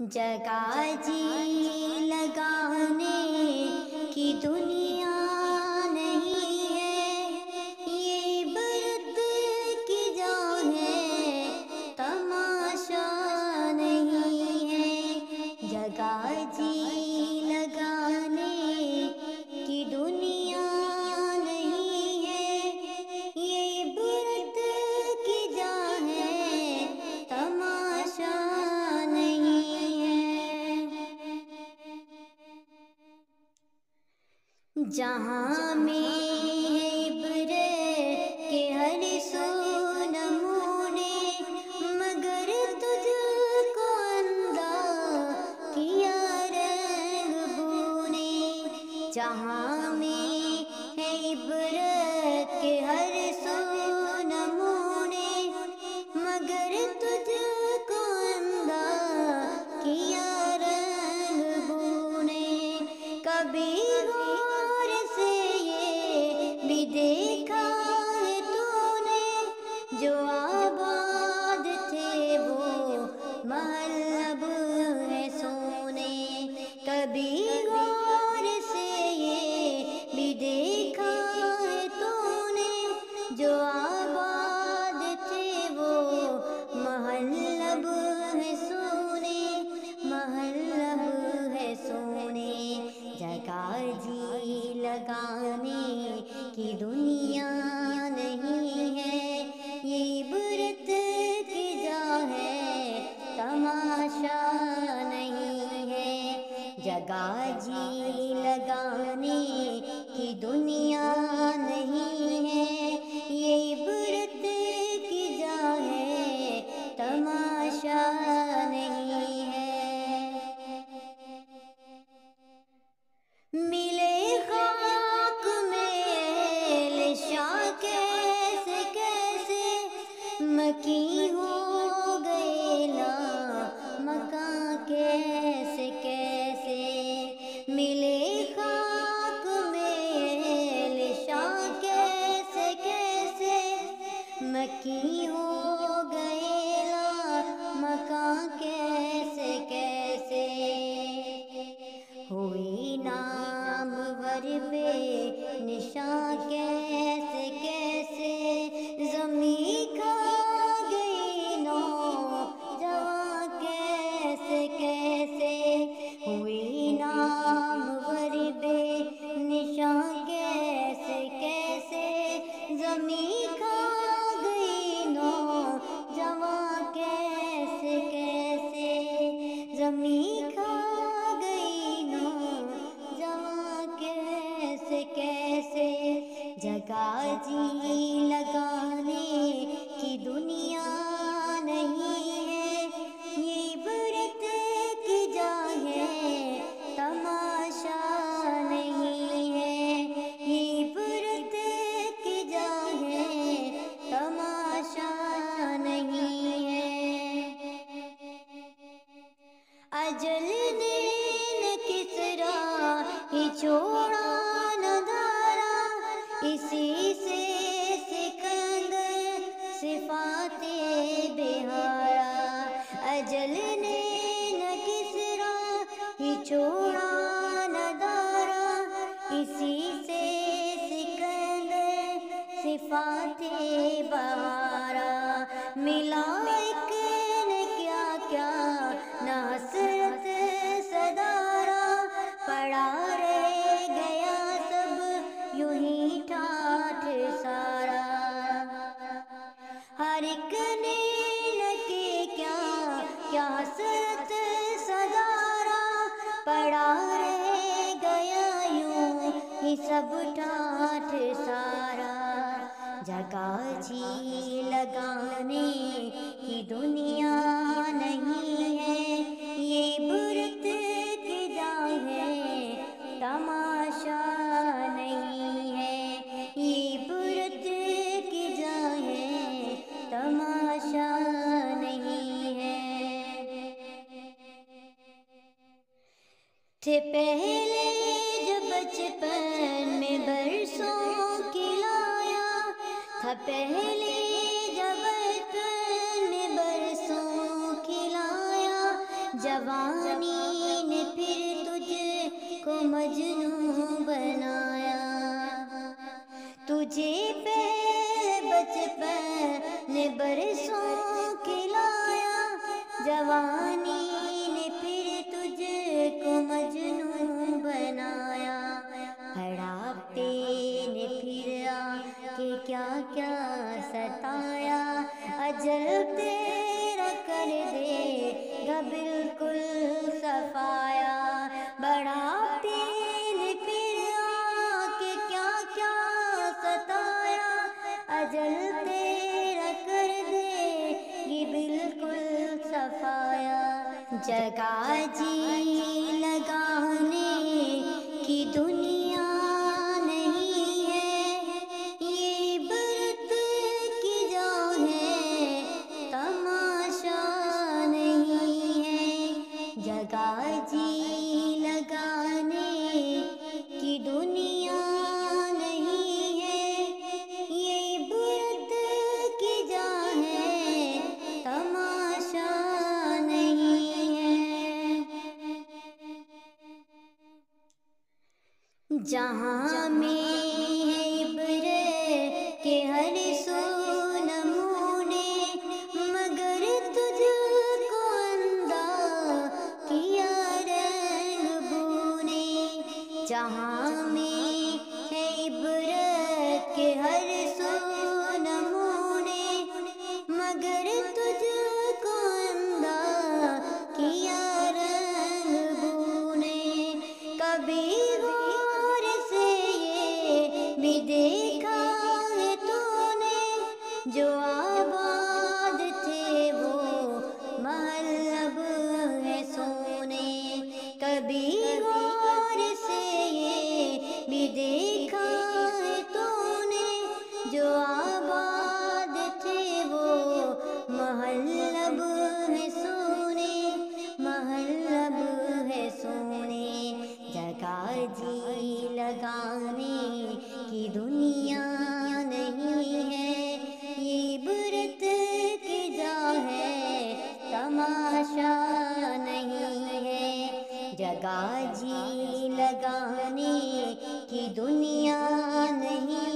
جگہ جی لگانے کی دنیا نہیں ہے، یہ برت کی جا ہے، تماشا نہیں ہے۔ جگہ جی لگانے کی دنیا نہیں ہے، یہ برت کی جا ہے، تماشا نہیں ہے۔ جہاں میں ہے عبرت کے ہر سو نمونے، مگر تجھ کو اندھا کیا رنگ بونے۔ جہاں میں ہے عبرت کے ہر سو نمونے، مگر تجھ کو اندھا کیا رنگ بونے۔ کبھی غور سے یہ بھی دیکھا ہے تو نے، جو آباد تھے وہ محل اب ہے سونے۔ کبھی غور سے یہ بھی دیکھا ہے تو نے، جو آباد تھے وہ محل اب ہے سونے، محل اب ہے سونے۔ جگہ جی لگانے کی دنیا نہیں ہے، یہ برت کی جا ہے، تماشا نہیں ہے۔ جگہ جی لگانے کی دنیا نہیں ہے، یہ برت کی جا ہے، تماشا نہیں ہے۔ ملے خاک میں اہل شاہ کیسے کیسے، مکی ہو گئے لا مکاں کیسے کیسے۔ ملے خاک میں اہل شاہ کیسے کیسے، مکی ہو گئے لا مکاں کیسے کیسے۔ ہوئی نامور بے نشاں کیسے کیسے، زمیں کھا گئی نوجواں کیسے کیسے۔ ہوئی نامور بے نشاں کیسے کیسے، زمیں کھا گئی نوجواں کیسے کیسے۔ زمیں کھا گئی نوجواں کیسے کیسے۔ جگہ جی لگانے کی دنیا نہیں ہے، یہ برت کی جا ہے، تماشا نہیں ہے۔ یہ برت کی جا ہے، تماشا نہیں ہے۔ اجل نے نہ کسریٰ ہی چھوڑا نہ دھارا، اسی سے سکندر صفات بہارا۔ اجل نے نہ کسریٰ ہی چھوڑا نہ دھارا، اسی سے سکندر صفات بہارا۔ ملا ایک نے کیا کیا نہ حسرت صدارا، پڑا رہ گیا سب یوں ہی ٹھاٹھ سارا۔ ہر ایک نے نہ کہ کیا کیا حسرت صدارا، پڑا رہ گیا یوں ہی سب ٹھاٹھ سارا۔ جگہ جی لگانے کی دنیا نہیں ہے، یہ برت کی جا ہے، تماشا نہیں ہے۔ یہ برت کی جا ہے، تماشا نہیں ہے۔ تھے پہلے جو بچپن میں برسوں کھلایا، تھا پہلے جب بچپن میں برسوں کھلایا، جب جوانی نے پھر تجھ کو مجنوں بنایا، تجھے پہلے بچپن نے برسوں کھلایا، جوانی نے پھر تجھ کو مجنوں بنایا، ہڑاپے نے پھر آ کے کیا کیا ستایا، اجل تیرا کر دے گا بالکل صفایا، بڑھاپے نے پھر آ کے کیا کیا ستایا، اجل تیرا کر دے گی بالکل صفایا، جگہ جی لگانے کی دنیا نہیں ہے، یہ برت کی جا ہے تماشا نہیں ہے، جگہ جی لگانے کی دنیا نہیں ہے، یہ برت کی جا ہے تماشا نہیں ہے، جہاں میں ہے عبرت کے ہر سو نمونے، مگر تجھ کو اندھا کیا رنگ بونے، جہاں میں ہے عبرت کے ہر سو نمونے، مگر تجھ کو اندھا کیا رنگ بونے، کبھی غور سے یہ بھی دیکھا ہے تو نے، جو آباد تھے وہ محل اب ہے سونے، کبھی غور سے یہ بھی دیکھا ہے تو نے، جو آباد تھے وہ محل اب ہے سونے، محل اب ہے سونے، جگہ جی لگانے کی دنیا نہیں ہے، یہ برت کی جا ہے تماشا نہیں ہے، جگہ جی لگانے کی دنیا نہیں